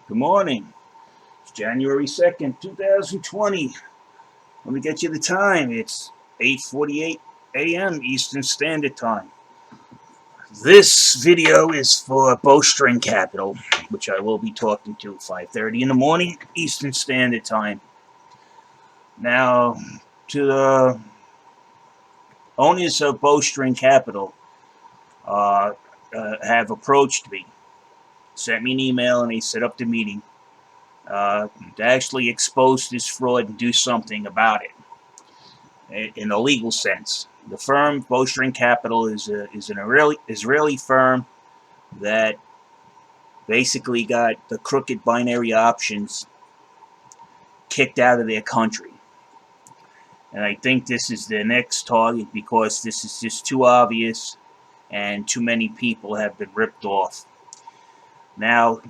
Good morning. It's January 2nd, 2020. Let me get you the time. It's 8:48 a.m. Eastern Standard Time. This video is for Bowstring Capital, which I will be talking to at 5:30 in the morning Eastern Standard Time. Now, to the owners of Bowstring Capital, have approached me, sent me an email, and they set up the meeting to actually expose this fraud and do something about it in a legal sense. The firm Bowstring Capital is an Israeli firm that basically got the crooked binary options kicked out of their country. And I think this is their next target because this is just too obvious and too many people have been ripped off. Now,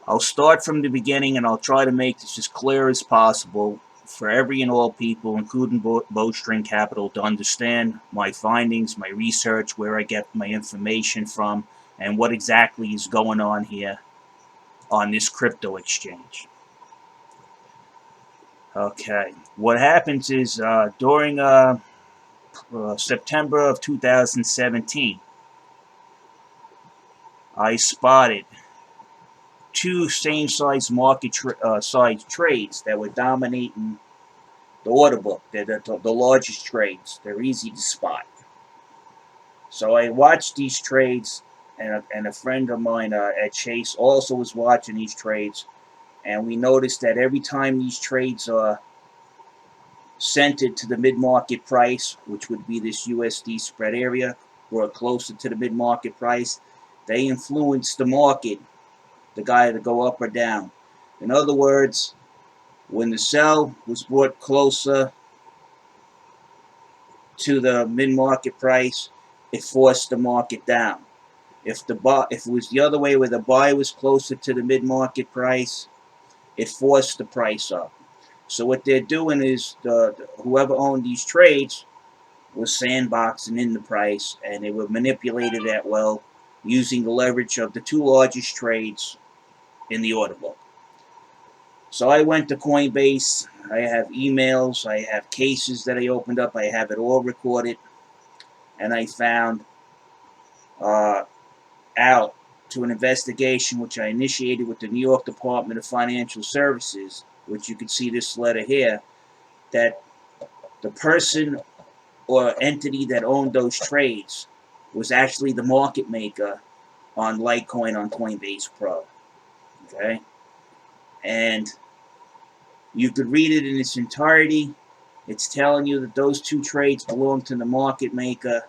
I'll start from the beginning and I'll try to make this as clear as possible for every and all people, including Bowstring Capital, to understand my findings, my research, where I get my information from, and what exactly is going on here on this crypto exchange. Okay, what happens is during September of 2017, I spotted two same-size market size trades that were dominating the order book. They're the largest trades. They're easy to spot. So I watched these trades, and a friend of mine at Chase also was watching these trades, and we noticed that every time these trades are centered to the mid-market price, which would be this USD spread area, or closer to the mid-market price, they influence the market, the guy to go up or down. In other words, when the sell was brought closer to the mid-market price, it forced the market down. If it was the other way, where the buy was closer to the mid-market price, it forced the price up. So what they're doing is whoever owned these trades was sandboxing in the price, and they were manipulated that well using the leverage of the two largest trades in the order book. So I went to Coinbase. I have emails, I have cases that I opened up, I have it all recorded, and I found out to an investigation which I initiated with the New York Department of Financial Services, which you can see this letter here, that the person or entity that owned those trades was actually the market maker on Litecoin on Coinbase Pro. Okay? And you could read it in its entirety. It's telling you that those two trades belong to the market maker.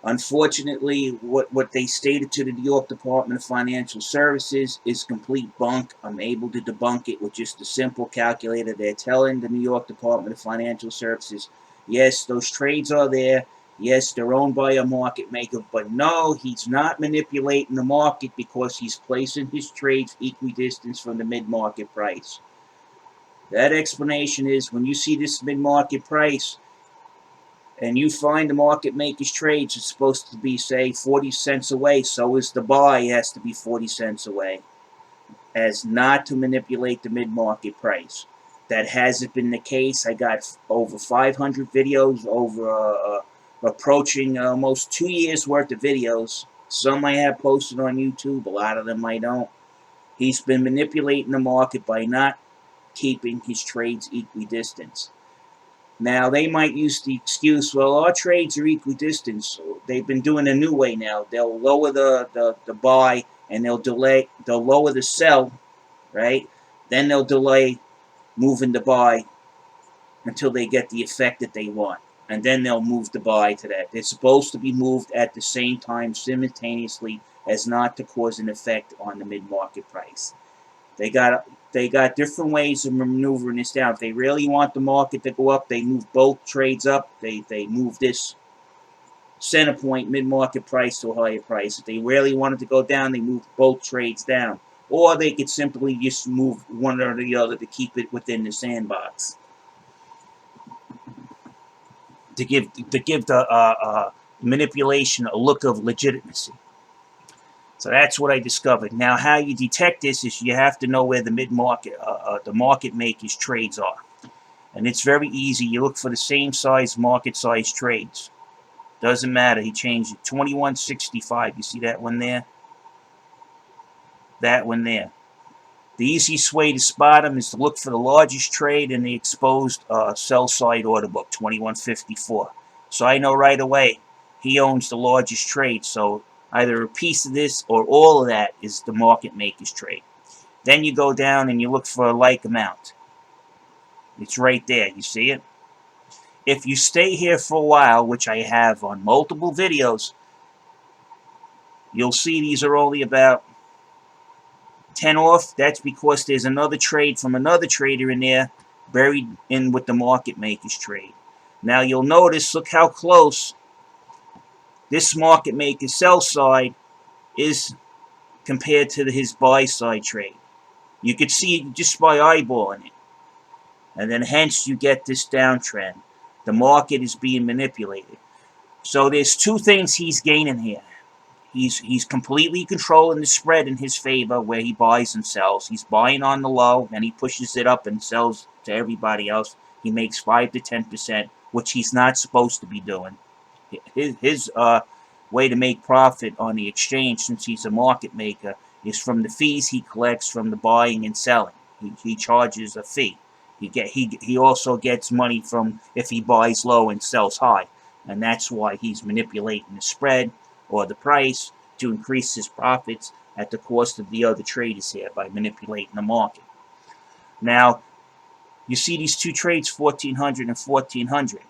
Unfortunately, what they stated to the New York Department of Financial Services is complete bunk. I'm able to debunk it with just a simple calculator. They're telling the New York Department of Financial Services, yes, those trades are there. Yes, they're owned by a market maker, but no, he's not manipulating the market because he's placing his trades equidistant from the mid-market price. That explanation is, when you see this mid-market price and you find the market maker's trades, it's supposed to be, say, 40 cents away. So is the buy, has to be 40 cents away, as not to manipulate the mid-market price. That hasn't been the case. I got over 500 videos, over approaching almost 2 years worth of videos. Some I have posted on YouTube, a lot of them I don't. He's been manipulating the market by not keeping his trades equidistant. Now, they might use the excuse, well, our trades are equidistant. So they've been doing a new way now. They'll lower the buy, and they'll lower the sell, right? Then they'll delay moving the buy until they get the effect that they want. And then they'll move the buy to that. They're supposed to be moved at the same time simultaneously, as not to cause an effect on the mid-market price. They got different ways of maneuvering this down. If they really want the market to go up, they move both trades up. They move this center point mid-market price to a higher price. If they really wanted to go down, they move both trades down. Or they could simply just move one or the other to keep it within the sandbox, to give the manipulation a look of legitimacy. So that's what I discovered. Now, how you detect this is you have to know where the mid-market, the market makers trades are. And it's very easy. You look for the same size, market size trades. Doesn't matter. He changed it. 2165. You see that one there? That one there. The easiest way to spot them is to look for the largest trade in the exposed sell side order book, 2154. So I know right away he owns the largest trade. So either a piece of this or all of that is the market maker's trade. Then you go down and you look for a like amount. It's right there. You see it? If you stay here for a while, which I have on multiple videos, you'll see these are only about 10 off. That's because there's another trade from another trader in there buried in with the market maker's trade. Now you'll notice, look how close this market maker's sell side is compared to his buy side trade. You could see it just by eyeballing it. And then hence you get this downtrend. The market is being manipulated. So there's two things he's gaining here. He's completely controlling the spread in his favor where he buys and sells. He's buying on the low, and he pushes it up and sells to everybody else. He makes 5 to 10%, which he's not supposed to be doing. His way to make profit on the exchange, since he's a market maker, is from the fees he collects from the buying and selling. He charges a fee. He also gets money from if he buys low and sells high, and that's why he's manipulating the spread or the price to increase his profits at the cost of the other traders here by manipulating the market. Now, you see these two trades, 1400 and 1400.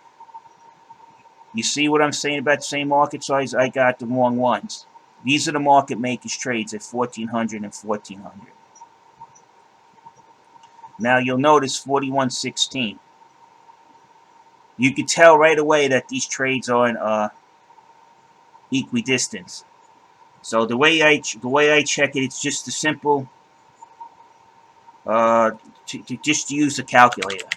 You see what I'm saying about the same market size? I got the wrong ones. These are the market makers trades at 1400 and 1400. Now you'll notice 4116. You can tell right away that these trades are in equidistance. So the way I check it, it's just a simple just use a calculator.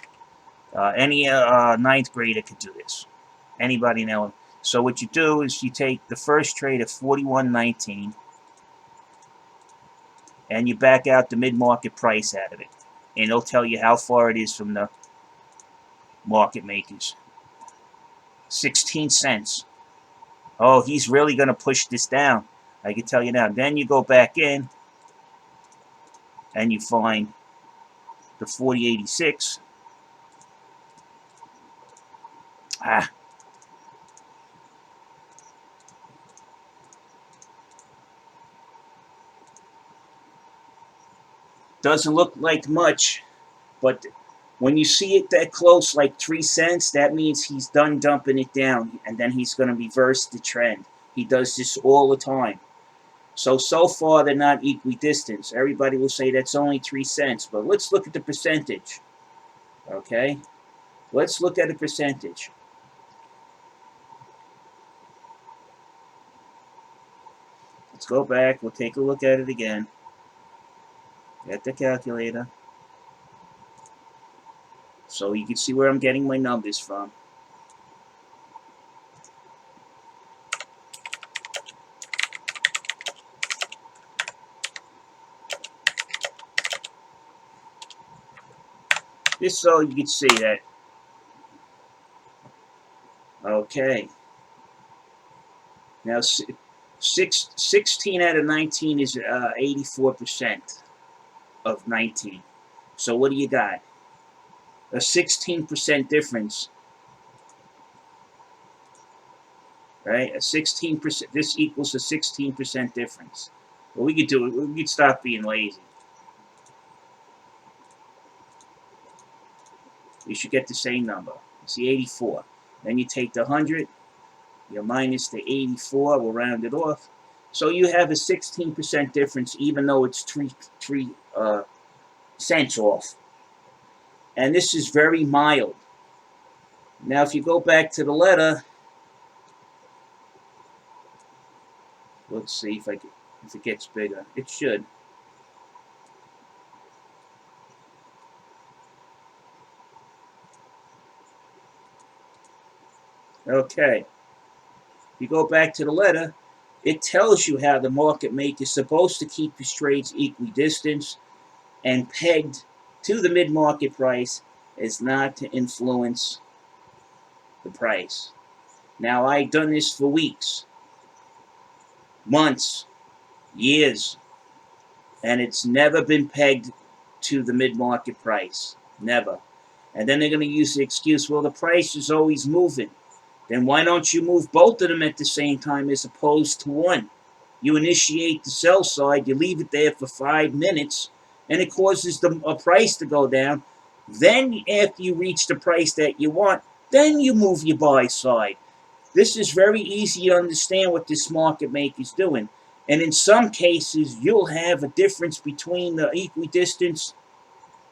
Any ninth grader could do this. Anybody know? So what you do is you take the first trade at 41.19 and you back out the mid-market price out of it, and it'll tell you how far it is from the market makers. 16 cents. Oh, he's really going to push this down. I can tell you now. Then you go back in and you find the 40.86. Doesn't look like much, but when you see it that close, like 3 cents, that means he's done dumping it down, and then he's going to reverse the trend. He does this all the time. So far, they're not equidistant. Everybody will say that's only 3 cents, but let's look at the percentage. Okay? Let's look at a percentage. Let's go back. We'll take a look at it again. Get the calculator. So you can see where I'm getting my numbers from. Just so you can see that. Okay. Now, 16 out of 19 is 84% of 19. So what do you got? A 16% difference. Right? A 16%. This equals a 16% difference. Well, we could do it. We could stop being lazy. You should get the same number. It's the 84. Then you take the 100. You minus the 84. We'll round it off. So you have a 16% difference, even though it's 3 cents off. And this is very mild. Now, if you go back to the letter, let's see if it gets bigger. It should. Okay. If you go back to the letter, It tells you how the market maker is supposed to keep his trades equidistant and pegged to the mid-market price is not to influence the price. Now, I've done this for weeks, months, years, and it's never been pegged to the mid-market price. Never. And then they're going to use the excuse, well, the price is always moving. Then why don't you move both of them at the same time as opposed to one? You initiate the sell side, you leave it there for 5 minutes, and it causes a price to go down. Then, after you reach the price that you want, then you move your buy side. This is very easy to understand what this market maker is doing. And in some cases, you'll have a difference between the equidistance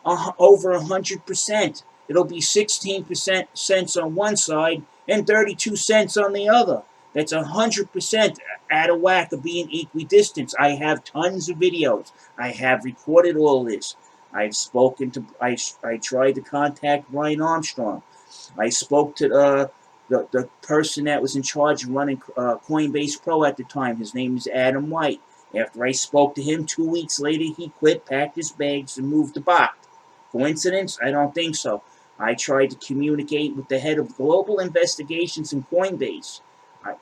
over 100%. It'll be 16% cents on one side and 32 cents on the other. That's 100% out of whack of being equidistant. I have tons of videos. I have recorded all this. I've spoken to, I tried to contact Brian Armstrong. I spoke to the person that was in charge of running Coinbase Pro at the time. His name is Adam White. After I spoke to him, 2 weeks later, he quit, packed his bags, and moved to Bach. Coincidence? I don't think so. I tried to communicate with the head of global investigations in Coinbase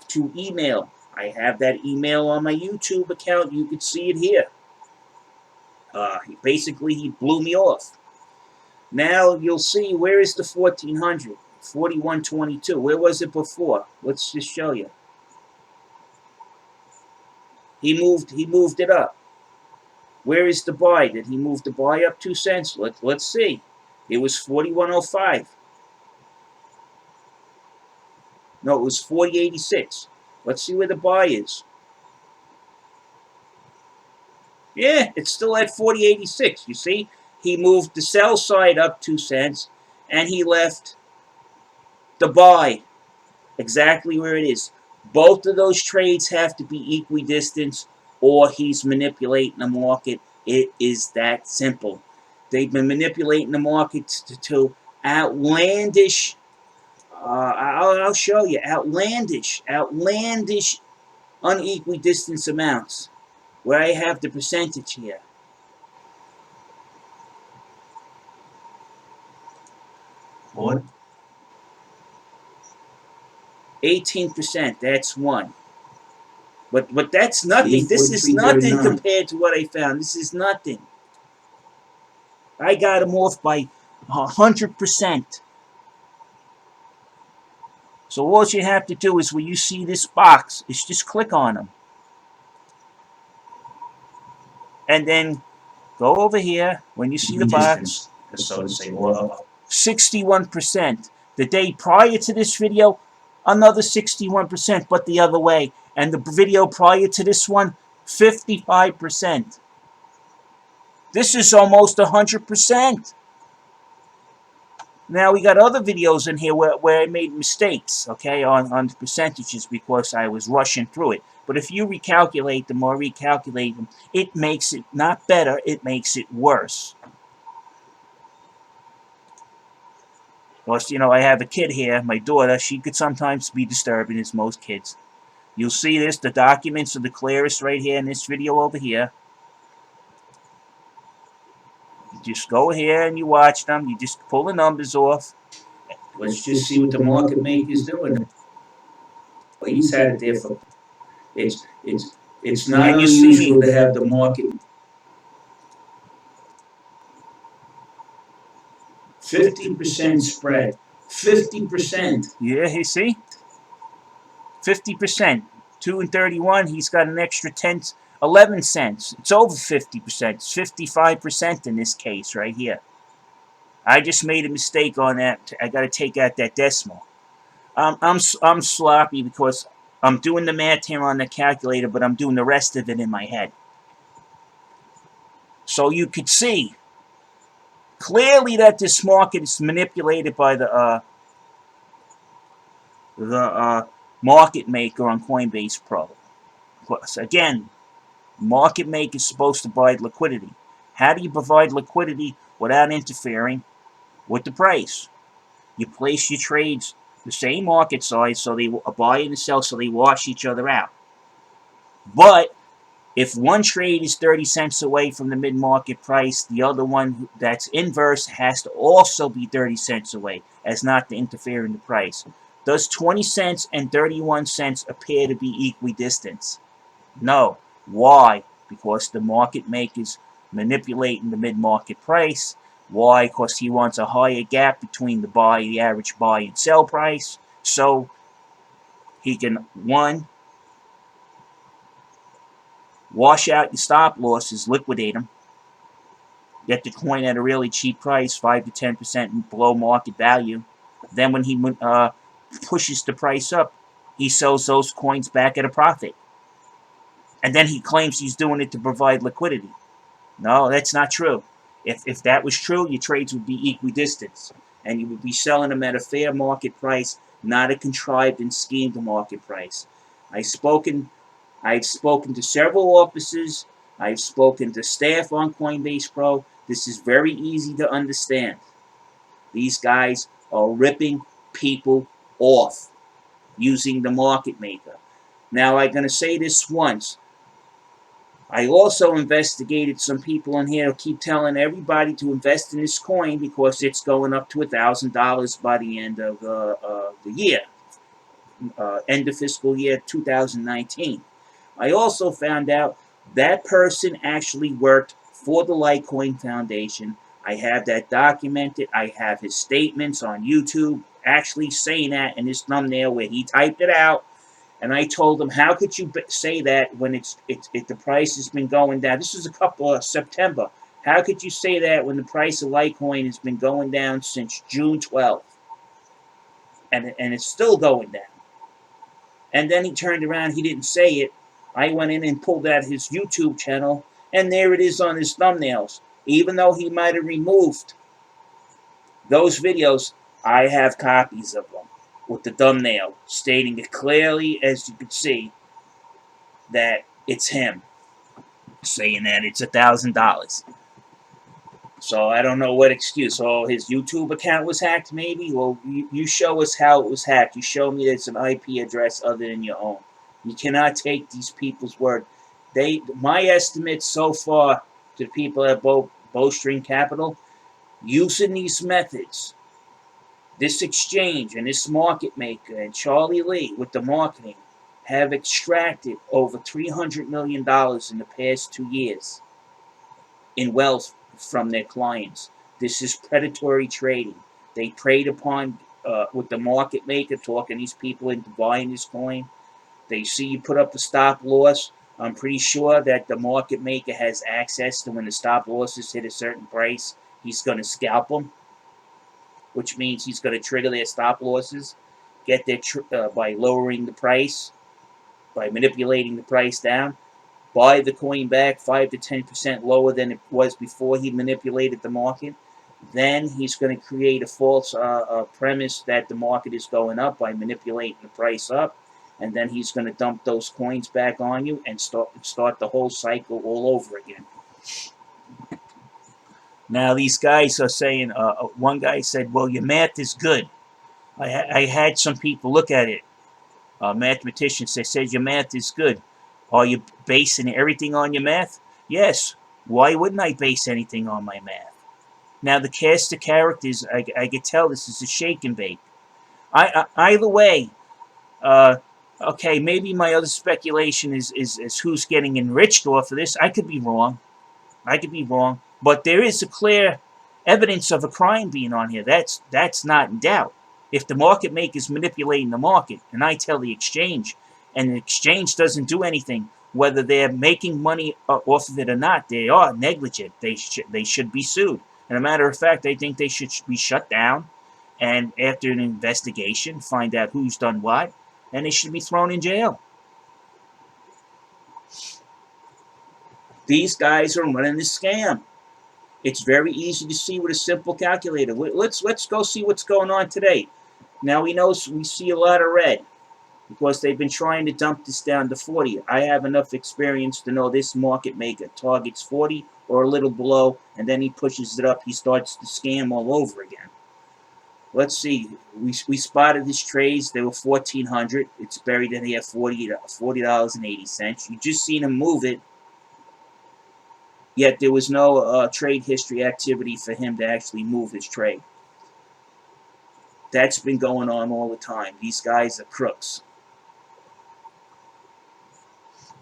to email. I have that email on my YouTube account. You can see it here. Basically, he blew me off. Now you'll see, where is the 1400? 4122. Where was it before? Let's just show you. He moved it up. Where is the buy? Did he move the buy up 2 cents? Let's see. It was 4105. No, it was 4086. Let's see where the buy is. Yeah, it's still at 4086. You see, he moved the sell side up 2 cents, and he left the buy exactly where it is. Both of those trades have to be equidistant, or he's manipulating the market. It is that simple. They've been manipulating the market to outlandish, I'll show you, outlandish unequidistant amounts, where I have the percentage here. What? 18%, that's one. But that's nothing. This is nothing compared to what I found. This is nothing. I got him off by 100%. So all you have to do is, when you see this box, is just click on them. And then go over here when you see the box. So to say, 61%. The day prior to this video, another 61%, but the other way. And the video prior to this one, 55%. This is almost 100%. Now, we got other videos in here where I made mistakes, okay, on the percentages because I was rushing through it. But if you recalculate them or recalculate them, it makes it not better, it makes it worse. Because, you know, I have a kid here, my daughter, she could sometimes be disturbing, as most kids. You'll see this, the documents are the clearest right here in this video over here. You just go here and you watch them, you just pull the numbers off. Let's just see what the market maker is doing. Well, he's had it there for... It's not unusual to have the market 50% spread. 50%. Yeah, you see? 50%. 2 and 31, he's got an extra 11 cents. It's over 50%. It's 55% in this case right here. I just made a mistake on that. I got to take out that decimal. I'm sloppy because I'm doing the math here on the calculator, but I'm doing the rest of it in my head. So you could see clearly that this market is manipulated by the market maker on Coinbase Pro. Again, market maker is supposed to provide liquidity. How do you provide liquidity without interfering with the price? You place your trades the same market size, so they a buy and a sell, so they wash each other out. But if one trade is 30 cents away from the mid-market price, the other one that's inverse has to also be 30 cents away, as not to interfere in the price. Does 20 cents and 31 cents appear to be equidistant? No. Why? Because the market maker's manipulating the mid-market price. Why? Because he wants a higher gap between the average buy and sell price, so he can, one, wash out your stop losses, liquidate them, get the coin at a really cheap price, 5 to 10% below market value. Then when he pushes the price up, he sells those coins back at a profit. And then he claims he's doing it to provide liquidity. No, that's not true. If that was true, your trades would be equidistant. And you would be selling them at a fair market price, not a contrived and schemed market price. I've spoken to several offices. I've spoken to staff on Coinbase Pro. This is very easy to understand. These guys are ripping people off using the market maker. Now, I'm going to say this once. I also investigated some people in here who keep telling everybody to invest in this coin because it's going up to $1,000 by the end of the year, end of fiscal year 2019. I also found out that person actually worked for the Litecoin Foundation. I have that documented. I have his statements on YouTube actually saying that in his thumbnail where he typed it out. And I told him, how could you say that when the price has been going down? This is a couple of September. How could you say that when the price of Litecoin has been going down since June 12th? And it's still going down. And then he turned around, he didn't say it. I went in and pulled out his YouTube channel, and there it is on his thumbnails. Even though he might have removed those videos, I have copies of them with the thumbnail stating it clearly, as you can see, that it's him saying that it's $1,000. So I don't know what excuse. So his YouTube account was hacked, maybe? Well, you show us how it was hacked. You show me it's an IP address other than your own. You cannot take these people's word. My estimate so far to the people at Bowstring Capital, using these methods, this exchange and this market maker and Charlie Lee with the marketing have extracted over $300 million in the past 2 years in wealth from their clients. This is predatory trading. They preyed upon with the market maker, talking these people into buying this coin. They see you put up the stop loss. I'm pretty sure that the market maker has access to when the stop losses hit a certain price, he's going to scalp them, which means he's going to trigger their stop losses, get their by lowering the price, by manipulating the price down, buy the coin back 5 to 10% lower than it was before he manipulated the market. Then he's going to create a false premise that the market is going up by manipulating the price up. And then he's going to dump those coins back on you and start the whole cycle all over again. Now these guys are saying, one guy said, well, your math is good. I had some people look at it. Mathematicians, they said your math is good. Are you basing everything on your math? Yes. Why wouldn't I base anything on my math? Now the cast of characters, I could tell this is a shake and bake. Either way, okay, maybe my other speculation is who's getting enriched off of this. I could be wrong. But there is a clear evidence of a crime being on here. That's not in doubt. If the market maker is manipulating the market, and I tell the exchange, and the exchange doesn't do anything, whether they're making money off of it or not, they are negligent. They should be sued. And a matter of fact, I think they should be shut down, and after an investigation, find out who's done what, and they should be thrown in jail. These guys are running this scam. It's very easy to see with a simple calculator. Let's go see what's going on today. Now we see a lot of red because they've been trying to dump this down to 40. I have enough experience to know this market maker targets 40 or a little below, and then he pushes it up. He starts to scam all over again. let's see. We spotted his trades. They were 1,400. It's buried in here, $40.80. You just seen him move it. Yet there was no trade history activity for him to actually move his trade. That's been going on all the time. These guys are crooks.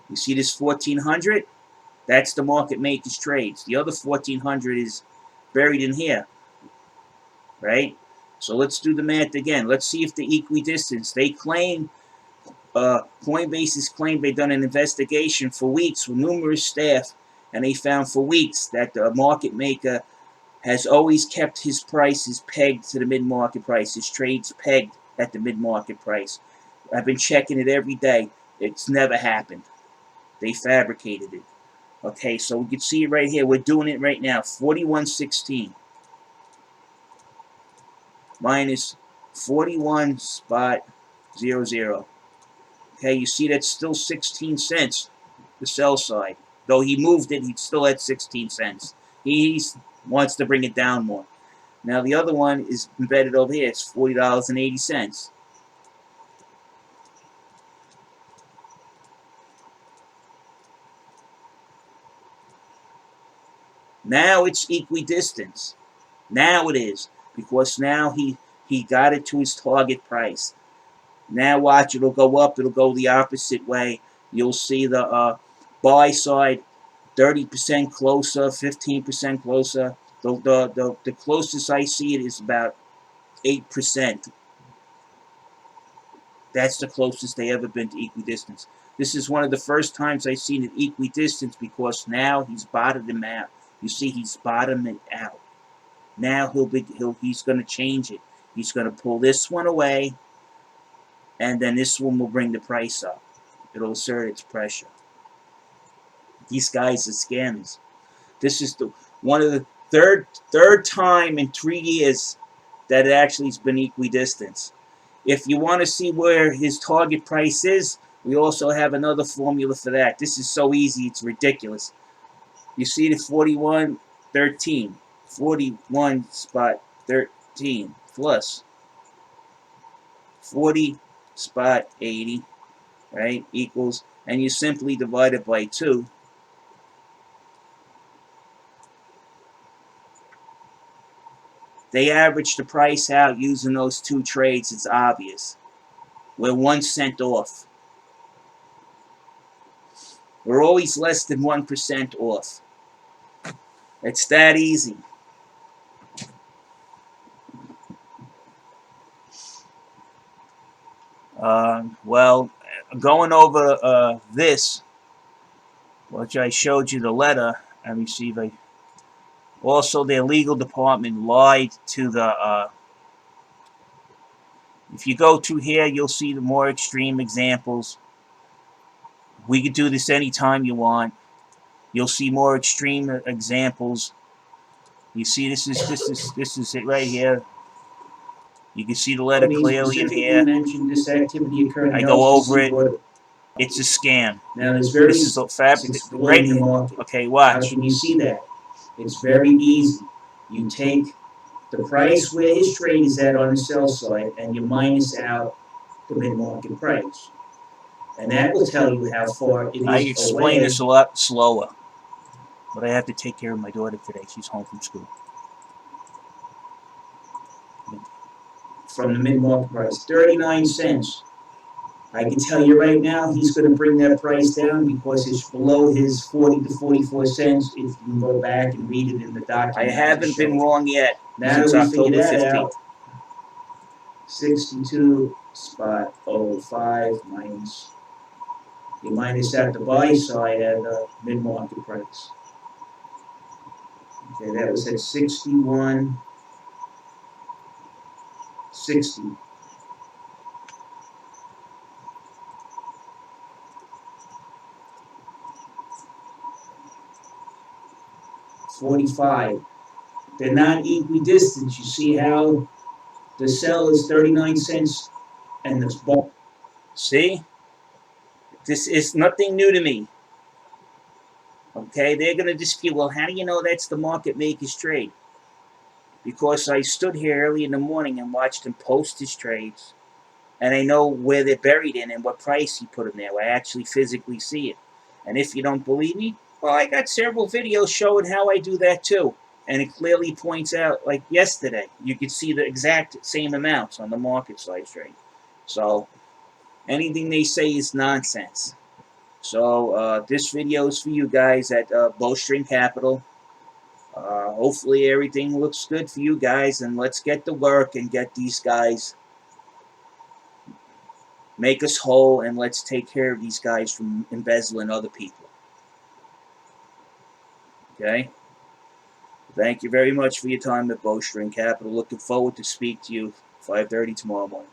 You see this 1,400? That's the market maker's trades. The other 1,400 is buried in here, right? So let's do the math again. Let's see if the equidistance, they claim, Coinbase has claimed they've done an investigation for weeks with numerous staff, and they found for weeks that the market maker has always kept his prices pegged to the mid-market price. His trades pegged at the mid-market price. I've been checking it every day. It's never happened. They fabricated it. Okay, so we can see it right here. We're doing it right now. 41.16 minus 41.00. Okay, you see that's still 16 cents, the sell side. Though he moved it, he's still at 16 cents. He wants to bring it down more. Now the other one is embedded over here. It's $40.80. Now it's equidistance. Now it is. Because now he got it to his target price. Now watch, it'll go up. It'll go the opposite way. You'll see the buy side 30% closer, 15% closer. The closest I see it is about 8%. That's the closest they ever been to equidistance. This is one of the first times I've seen an equidistance because now he's bottomed him out. You see, he's bottomed it out. Now he's going to change it. He's going to pull this one away, and then this one will bring the price up. It'll assert its pressure. These guys are scammers. This is one of the third time in 3 years that it actually has been equidistance. If you want to see where his target price is, we also have another formula for that. This is so easy, it's ridiculous. You see the 41.13, 41.13 plus 40.80, right, equals, and you simply divide it by 2. They average the price out using those 2 trades. It's obvious. We're 1 cent off. We're always less than 1% off. It's that easy. Well, going over this, which I showed you the letter I received, also their legal department lied to the, if you go to here, you'll see the more extreme examples. We could do this anytime you want. You'll see more extreme examples. You see, this is it right here. You can see the letter clearly in here. Mentioned this activity occurring. I go over it. It's a scam. Now it's very. This is right. Okay, watch. How can you see that? It's very easy. You take the price where his trade is at on the sell side, and you minus out the mid-market price, and that will tell you how far it is. I explain this a lot slower, but I have to take care of my daughter today. She's home from school. From the mid-market price, 39 cents. I can tell you right now, he's going to bring that price down because it's below his 40 to 44 cents. If you can go back and read it in the document. I haven't been wrong yet. Now since October 15th. 62.05 minus. You minus out the buy side at the mid-market price. Okay, that was at 61.60. $45. They're not equidistant. You see how the sell is 39 cents and the buy. See? This is nothing new to me. Okay, they're going to dispute, well, how do you know that's the market maker's trade? because I stood here early in the morning and watched him post his trades, and I know where they're buried in and what price he put them there. I actually physically see it. And if you don't believe me, well, I got several videos showing how I do that too. And it clearly points out, like yesterday, you could see the exact same amounts on the market size trade. So anything they say is nonsense. So this video is for you guys at Bowstring Capital. Hopefully everything looks good for you guys, and let's get to work and get these guys, make us whole, and let's take care of these guys from embezzling other people. Okay? Thank you very much for your time at Bowstring Capital. Looking forward to speak to you 5:30 tomorrow morning.